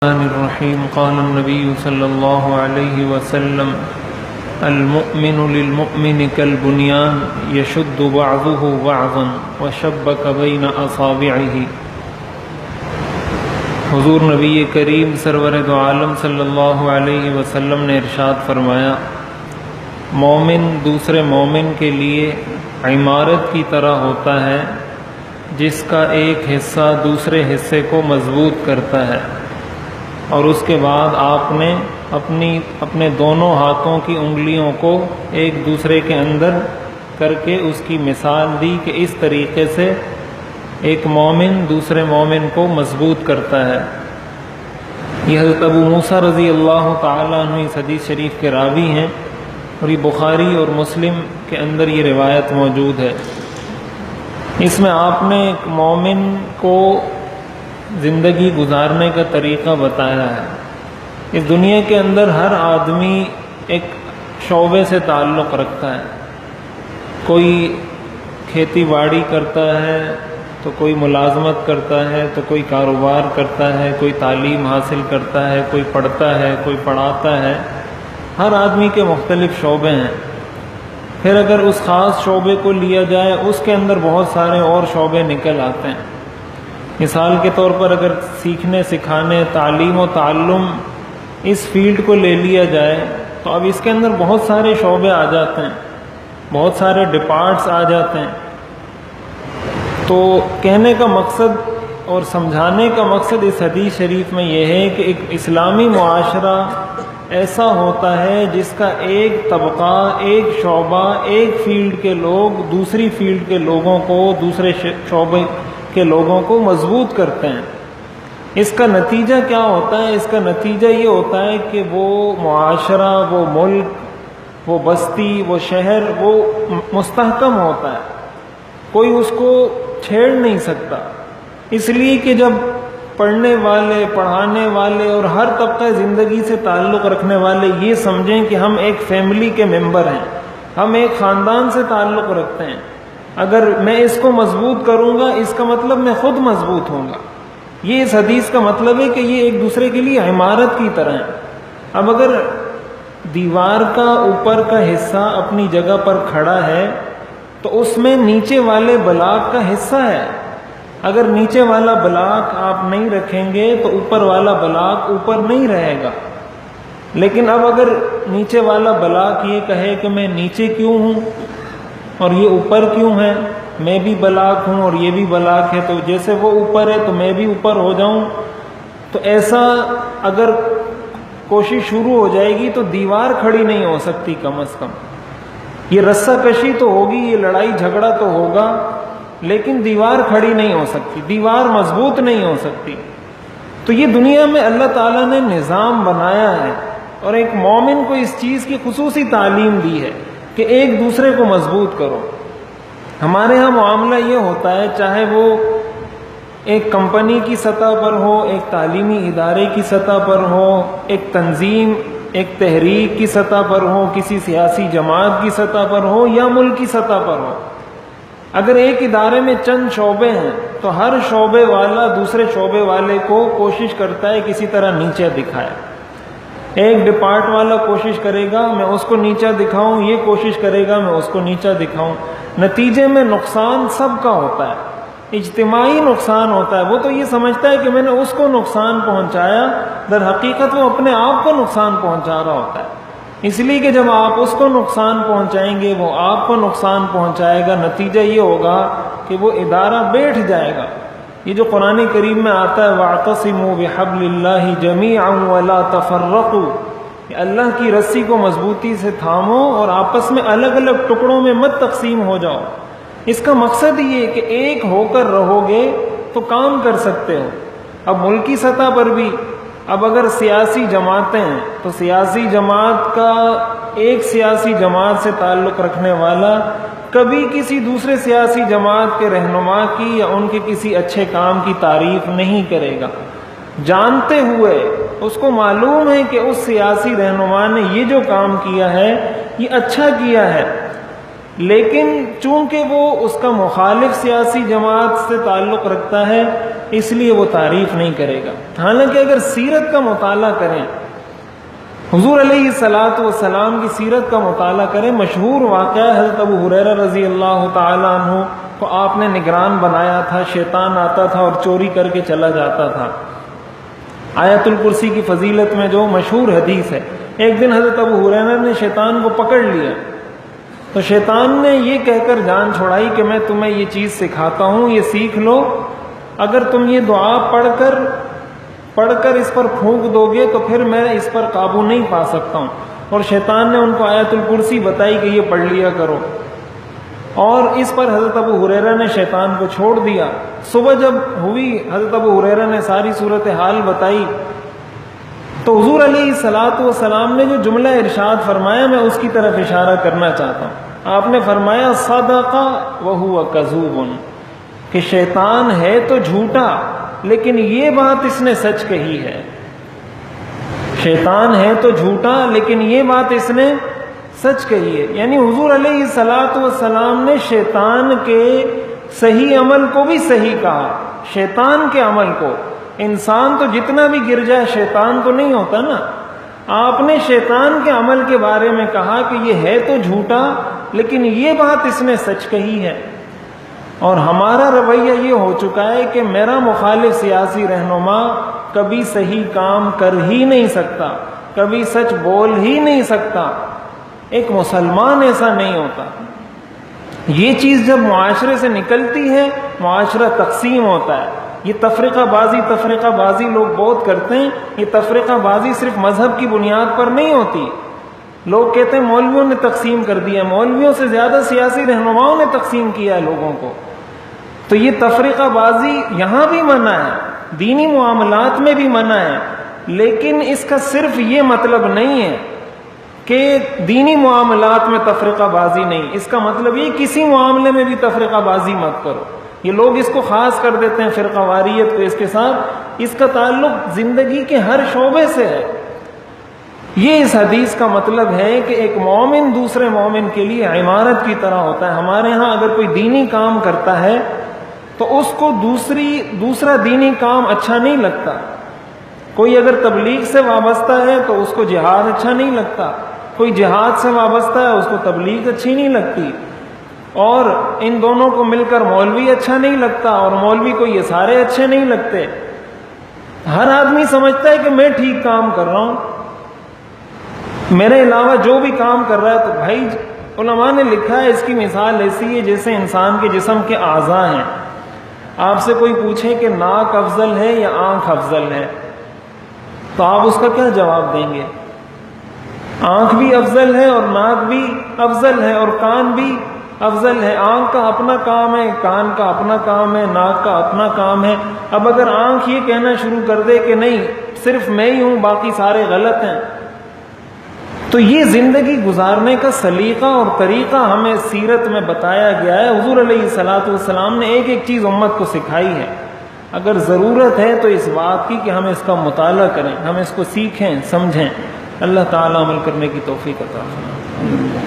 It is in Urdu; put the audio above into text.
الرحمن الرحیم قال النبی صلی اللہ علیہ وسلم المؤمن للمؤمن كالبنيان يشد بعضه بعضا وشبك بين اصابعه۔ حضور نبی کریم سرور دو عالم صلی اللہ علیہ وسلم نے ارشاد فرمایا، مومن دوسرے مومن کے لیے عمارت کی طرح ہوتا ہے جس کا ایک حصہ دوسرے حصے کو مضبوط کرتا ہے، اور اس کے بعد آپ نے اپنے دونوں ہاتھوں کی انگلیوں کو ایک دوسرے کے اندر کر کے اس کی مثال دی کہ اس طریقے سے ایک مومن دوسرے مومن کو مضبوط کرتا ہے۔ یہ حضرت ابو موسیٰ رضی اللہ تعالیٰ عنہ اس حدیث شریف کے راوی ہیں، اور یہ بخاری اور مسلم کے اندر یہ روایت موجود ہے۔ اس میں آپ نے ایک مومن کو زندگی گزارنے کا طریقہ بتایا ہے۔ اس دنیا کے اندر ہر آدمی ایک شعبے سے تعلق رکھتا ہے، کوئی کھیتی باڑی کرتا ہے تو کوئی ملازمت کرتا ہے تو کوئی کاروبار کرتا ہے، کوئی تعلیم حاصل کرتا ہے، کوئی پڑھتا ہے، کوئی پڑھاتا ہے۔ ہر آدمی کے مختلف شعبے ہیں۔ پھر اگر اس خاص شعبے کو لیا جائے اس کے اندر بہت سارے اور شعبے نکل آتے ہیں۔ مثال کے طور پر اگر سیکھنے سکھانے تعلیم و تعلم اس فیلڈ کو لے لیا جائے تو اب اس کے اندر بہت سارے شعبے آ جاتے ہیں، بہت سارے ڈپارٹس آ جاتے ہیں۔ تو کہنے کا مقصد اور سمجھانے کا مقصد اس حدیث شریف میں یہ ہے کہ ایک اسلامی معاشرہ ایسا ہوتا ہے جس کا ایک طبقہ، ایک شعبہ، ایک فیلڈ کے لوگ دوسری فیلڈ کے لوگوں کو، دوسرے شعبے کے لوگوں کو مضبوط کرتے ہیں۔ اس کا نتیجہ کیا ہوتا ہے؟ اس کا نتیجہ یہ ہوتا ہے کہ وہ معاشرہ، وہ ملک، وہ بستی، وہ شہر وہ مستحکم ہوتا ہے، کوئی اس کو چھیڑ نہیں سکتا، اس لیے کہ جب پڑھنے والے، پڑھانے والے اور ہر طبقہ زندگی سے تعلق رکھنے والے یہ سمجھیں کہ ہم ایک فیملی کے ممبر ہیں، ہم ایک خاندان سے تعلق رکھتے ہیں، اگر میں اس کو مضبوط کروں گا اس کا مطلب میں خود مضبوط ہوں گا۔ یہ اس حدیث کا مطلب ہے کہ یہ ایک دوسرے کے لیے عمارت کی طرح ہے۔ اب اگر دیوار کا اوپر کا حصہ اپنی جگہ پر کھڑا ہے تو اس میں نیچے والے بلاک کا حصہ ہے، اگر نیچے والا بلاک آپ نہیں رکھیں گے تو اوپر والا بلاک اوپر نہیں رہے گا۔ لیکن اب اگر نیچے والا بلاک یہ کہے کہ میں نیچے کیوں ہوں اور یہ اوپر کیوں ہے، میں بھی بلاک ہوں اور یہ بھی بلاک ہے، تو جیسے وہ اوپر ہے تو میں بھی اوپر ہو جاؤں، تو ایسا اگر کوشش شروع ہو جائے گی تو دیوار کھڑی نہیں ہو سکتی۔ کم از کم یہ رسہ کشی تو ہوگی، یہ لڑائی جھگڑا تو ہوگا، لیکن دیوار کھڑی نہیں ہو سکتی، دیوار مضبوط نہیں ہو سکتی۔ تو یہ دنیا میں اللہ تعالیٰ نے نظام بنایا ہے، اور ایک مومن کو اس چیز کی خصوصی تعلیم دی ہے کہ ایک دوسرے کو مضبوط کرو۔ ہمارے ہاں معاملہ یہ ہوتا ہے، چاہے وہ ایک کمپنی کی سطح پر ہو، ایک تعلیمی ادارے کی سطح پر ہو، ایک تنظیم، ایک تحریک کی سطح پر ہو، کسی سیاسی جماعت کی سطح پر ہو یا ملک کی سطح پر ہو، اگر ایک ادارے میں چند شعبے ہیں تو ہر شعبے والا دوسرے شعبے والے کو کوشش کرتا ہے کسی طرح نیچے دکھائے۔ ایک ڈپارٹ والا کوشش کرے گا میں اس کو نیچا دکھاؤں، یہ کوشش کرے گا میں اس کو نیچا دکھاؤں، نتیجے میں نقصان سب کا ہوتا ہے، اجتماعی نقصان ہوتا ہے۔ وہ تو یہ سمجھتا ہے کہ میں نے اس کو نقصان پہنچایا، در حقیقت وہ اپنے آپ کو نقصان پہنچا رہا ہوتا ہے، اس لیے کہ جب آپ اس کو نقصان پہنچائیں گے وہ آپ کو نقصان پہنچائے گا، نتیجہ یہ ہوگا کہ وہ ادارہ بیٹھ جائے گا۔ یہ جو قرآن کریم میں آتا ہے وَاعْتَصِمُوا بِحَبْلِ اللَّهِ جَمِيعًا وَلَا تَفَرَّقُوا، کہ اللہ کی رسی کو مضبوطی سے تھامو اور آپس میں الگ الگ ٹکڑوں میں مت تقسیم ہو جاؤ۔ اس کا مقصد یہ ہے کہ ایک ہو کر رہو گے تو کام کر سکتے ہو۔ اب ملکی سطح پر بھی اب اگر سیاسی جماعتیں ہیں تو سیاسی جماعت کا ایک سیاسی جماعت سے تعلق رکھنے والا کبھی کسی دوسرے سیاسی جماعت کے رہنما کی یا ان کے کسی اچھے کام کی تعریف نہیں کرے گا، جانتے ہوئے اس کو معلوم ہے کہ اس سیاسی رہنما نے یہ جو کام کیا ہے یہ اچھا کیا ہے، لیکن چونکہ وہ اس کا مخالف سیاسی جماعت سے تعلق رکھتا ہے اس لیے وہ تعریف نہیں کرے گا۔ حالانکہ اگر سیرت کا مطالعہ کریں، حضور علیہ الصلوۃ والسلام کی سیرت کا مطالعہ کریں، مشہور واقعہ حضرت ابو ہریرہ رضی اللہ تعالیٰ عنہ کو آپ نے نگران بنایا تھا، شیطان آتا تھا اور چوری کر کے چلا جاتا تھا۔ آیت الکرسی کی فضیلت میں جو مشہور حدیث ہے، ایک دن حضرت ابو ہریرہ نے شیطان کو پکڑ لیا، تو شیطان نے یہ کہہ کر جان چھوڑائی کہ میں تمہیں یہ چیز سکھاتا ہوں، یہ سیکھ لو، اگر تم یہ دعا پڑھ کر اس پر پھونک دو گے تو پھر میں اس پر قابو نہیں پا سکتا ہوں۔ اور شیطان نے ان کو آیت الکرسی بتائی کہ یہ پڑھ لیا کرو، اور اس پر حضرت ابو ہریرہ نے شیطان کو چھوڑ دیا۔ صبح جب ہوئی، حضرت ابو ہریرہ نے ساری صورتحال بتائی، تو حضور علیہ الصلوۃ والسلام نے جو جملہ ارشاد فرمایا میں اس کی طرف اشارہ کرنا چاہتا ہوں۔ آپ نے فرمایا صدق وہو کذوب، کہ شیطان ہے تو جھوٹا لیکن یہ بات اس نے سچ کہی ہے۔ شیطان ہے تو جھوٹا لیکن یہ بات اس نے سچ کہی ہے، یعنی حضور علیہ الصلوۃ والسلام نے شیطان کے صحیح عمل کو بھی صحیح کہا، شیطان کے عمل کو۔ انسان تو جتنا بھی گر جائے شیطان تو نہیں ہوتا نا، آپ نے شیطان کے عمل کے بارے میں کہا کہ یہ ہے تو جھوٹا لیکن یہ بات اس نے سچ کہی ہے۔ اور ہمارا رویہ یہ ہو چکا ہے کہ میرا مخالف سیاسی رہنما کبھی صحیح کام کر ہی نہیں سکتا، کبھی سچ بول ہی نہیں سکتا۔ ایک مسلمان ایسا نہیں ہوتا۔ یہ چیز جب معاشرے سے نکلتی ہے، معاشرہ تقسیم ہوتا ہے۔ یہ تفرقہ بازی لوگ بہت کرتے ہیں۔ یہ تفرقہ بازی صرف مذہب کی بنیاد پر نہیں ہوتی۔ لوگ کہتے ہیں مولویوں نے تقسیم کر دیا، مولویوں سے زیادہ سیاسی رہنماؤں نے تقسیم کیا ہے لوگوں کو۔ تو یہ تفرقہ بازی یہاں بھی منع ہے، دینی معاملات میں بھی منع ہے، لیکن اس کا صرف یہ مطلب نہیں ہے کہ دینی معاملات میں تفرقہ بازی نہیں، اس کا مطلب یہ کسی معاملے میں بھی تفرقہ بازی مت کرو۔ یہ لوگ اس کو خاص کر دیتے ہیں فرقہ واریت کو، اس کے ساتھ اس کا تعلق زندگی کے ہر شعبے سے ہے۔ یہ اس حدیث کا مطلب ہے کہ ایک مومن دوسرے مومن کے لیے عمارت کی طرح ہوتا ہے۔ ہمارے ہاں اگر کوئی دینی کام کرتا ہے تو اس کو دوسرا دینی کام اچھا نہیں لگتا۔ کوئی اگر تبلیغ سے وابستہ ہے تو اس کو جہاد اچھا نہیں لگتا، کوئی جہاد سے وابستہ ہے اس کو تبلیغ اچھی نہیں لگتی، اور ان دونوں کو مل کر مولوی اچھا نہیں لگتا، اور مولوی کو یہ سارے اچھے نہیں لگتے۔ ہر آدمی سمجھتا ہے کہ میں ٹھیک کام کر رہا ہوں، میرے علاوہ جو بھی کام کر رہا ہے۔ تو بھائی علماء نے لکھا ہے اس کی مثال ایسی ہے جیسے انسان کے جسم کے اعضاء ہیں۔ آپ سے کوئی پوچھے کہ ناک افضل ہے یا آنکھ افضل ہے، تو آپ اس کا کیا جواب دیں گے؟ آنکھ بھی افضل ہے اور ناک بھی افضل ہے اور کان بھی افضل ہے۔ آنکھ کا اپنا کام ہے، کان کا اپنا کام ہے، ناک کا اپنا کام ہے۔ اب اگر آنکھ یہ کہنا شروع کر دے کہ نہیں صرف میں ہی ہوں باقی سارے غلط ہیں، تو یہ زندگی گزارنے کا سلیقہ اور طریقہ ہمیں سیرت میں بتایا گیا ہے۔ حضور علیہ الصلوۃ والسلام نے ایک ایک چیز امت کو سکھائی ہے۔ اگر ضرورت ہے تو اس بات کی کہ ہم اس کا مطالعہ کریں، ہم اس کو سیکھیں، سمجھیں۔ اللہ تعالیٰ عمل کرنے کی توفیق عطا فرمائے۔